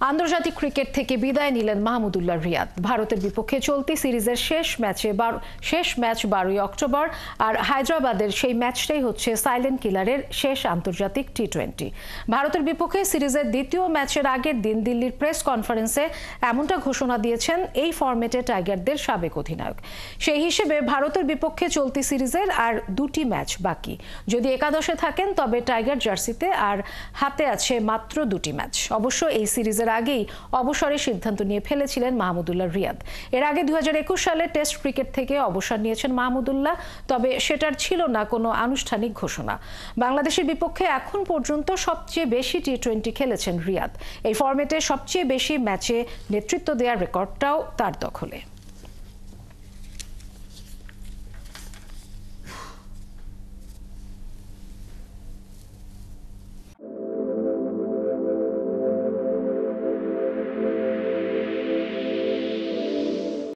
আন্তর্জাতিক ক্রিকেট থেকে বিদায় নিলেন মাহমুদুল্লাহ রিয়াদ। ভারতের বিপক্ষে চলতি সিরিজের শেষ ম্যাচ 12 অক্টোবর, আর হায়দ্রাবাদের সেই ম্যাচটাই হচ্ছে সাইলেন্ট কিলারের শেষ আন্তর্জাতিক টি-20। ভারতের বিপক্ষে সিরিজের দ্বিতীয় ম্যাচের আগের দিন দিল্লির প্রেস কনফারেন্সে এমনটা ঘোষণা দিয়েছেন এই ফরম্যাটে টাইগারদের সাবেক অধিনায়ক। সেই হিসেবে ভারতের বিপক্ষে চলতি সিরিজের আর 2টি ম্যাচ বাকি। যদি একাদশে থাকেন তবে টাইগার জার্সিতে, আর হাতে আছে মাত্র 2টি ম্যাচ। অবশ্য এই সিরিজের আগেই অবসরের সিদ্ধান্ত নিয়ে ফেলেছিলেন মাহমুদুল্লাহ রিয়াদ। এর আগে 2021 সালে টেস্ট ক্রিকেট থেকে অবসর নিয়েছেন মাহমুদুল্লাহ, তবে সেটার ছিল না কোনো আনুষ্ঠানিক ঘোষণা। বাংলাদেশের বিপক্ষে এখন পর্যন্ত সবচেয়ে বেশি টি-20 খেলেছেন রিয়াদ। এই ফরম্যাটে সবচেয়ে বেশি ম্যাচে নেতৃত্ব দেওয়ার রেকর্ডটাও তার দখলে।